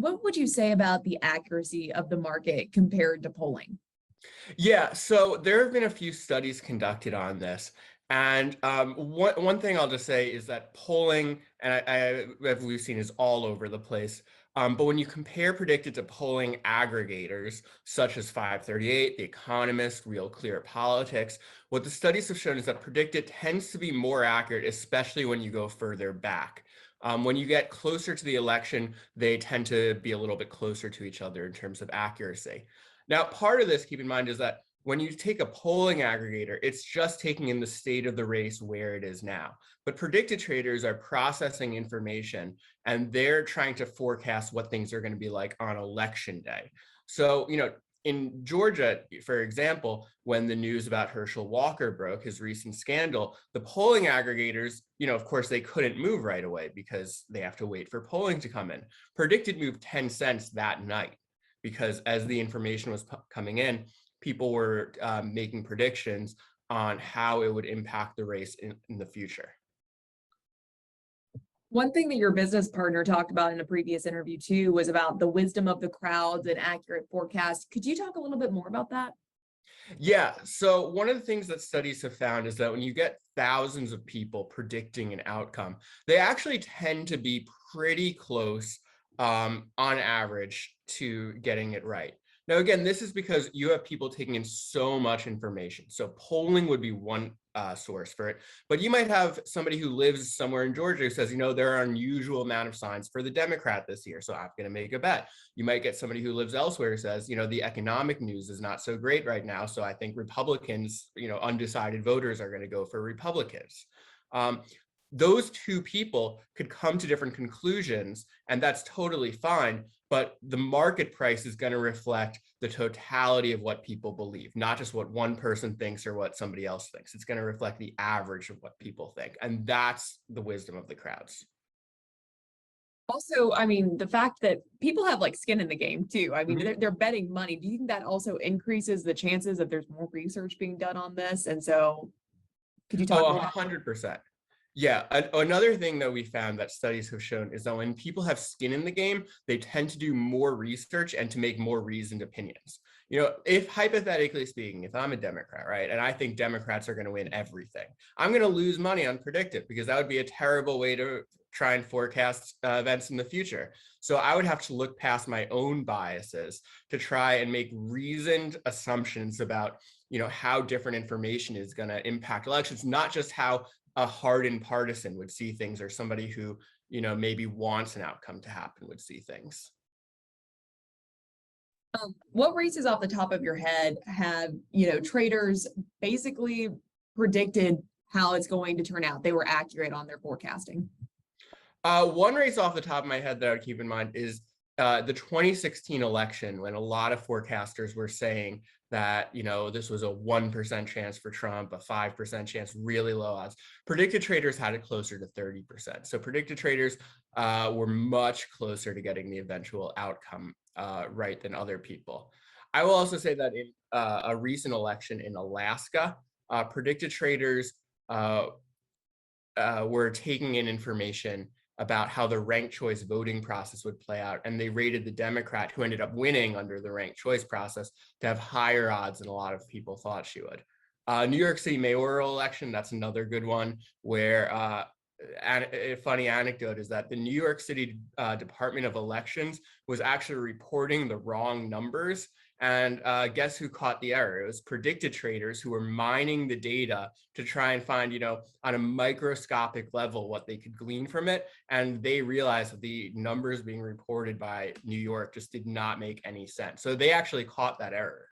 what would you say about the accuracy of the market compared to polling? Yeah, so there have been a few studies conducted on this. And one thing I'll just say is that polling, and we've seen, is all over the place. But when you compare predicted to polling aggregators such as 538, The Economist, Real Clear Politics, what the studies have shown is that predicted tends to be more accurate, especially when you go further back. When you get closer to the election, they tend to be a little bit closer to each other in terms of accuracy. Now, part of this, keep in mind, is that when you take a polling aggregator, it's just taking in the state of the race where it is now. But predicted traders are processing information, and they're trying to forecast what things are going to be like on election day. So, in Georgia, for example, when the news about Herschel Walker broke, his recent scandal, the polling aggregators, of course, they couldn't move right away because they have to wait for polling to come in. Predicted moved 10 cents that night, because as the information was coming in, people were making predictions on how it would impact the race in the future. One thing that your business partner talked about in a previous interview too was about the wisdom of the crowds and accurate forecasts. Could you talk a little bit more about that? Yeah, so one of the things that studies have found is that when you get thousands of people predicting an outcome, they actually tend to be pretty close on average to getting it right. Now, again, this is because you have people taking in so much information. So polling would be one source for it, but you might have somebody who lives somewhere in Georgia who says, there are an unusual amount of signs for the Democrat this year, so I'm going to make a bet. You might get somebody who lives elsewhere who says, the economic news is not so great right now, so I think Republicans, undecided voters are going to go for Republicans. Those two people could come to different conclusions, and that's totally fine. But the market price is going to reflect the totality of what people believe, not just what one person thinks or what somebody else thinks. It's going to reflect the average of what people think. And that's the wisdom of the crowds. Also, the fact that people have skin in the game too. They're betting money. Do you think that also increases the chances that there's more research being done on this? And so could you talk more? 100%. Yeah, another thing that we found that studies have shown is that when people have skin in the game, they tend to do more research and to make more reasoned opinions. If hypothetically speaking, if I'm a Democrat, right, and I think Democrats are going to win everything, I'm going to lose money on PredictIt because that would be a terrible way to try and forecast events in the future. So I would have to look past my own biases to try and make reasoned assumptions about, how different information is going to impact elections, not just how a hardened partisan would see things or somebody who, maybe wants an outcome to happen would see things. What races off the top of your head have, traders basically predicted how it's going to turn out? They were accurate on their forecasting. One race off the top of my head that I would keep in mind is the 2016 election, when a lot of forecasters were saying that, this was a 1% chance for Trump, a 5% chance, really low odds. Predicted traders had it closer to 30%. So predicted traders were much closer to getting the eventual outcome right than other people. I will also say that in a recent election in Alaska, predicted traders were taking in information about how the ranked choice voting process would play out. And they rated the Democrat, who ended up winning under the ranked choice process, to have higher odds than a lot of people thought she would. New York City mayoral election, that's another good one, where a funny anecdote is that the New York City Department of Elections was actually reporting the wrong numbers. And guess who caught the error? It was predicted traders who were mining the data to try and find, on a microscopic level, what they could glean from it. And they realized that the numbers being reported by New York just did not make any sense. So they actually caught that error.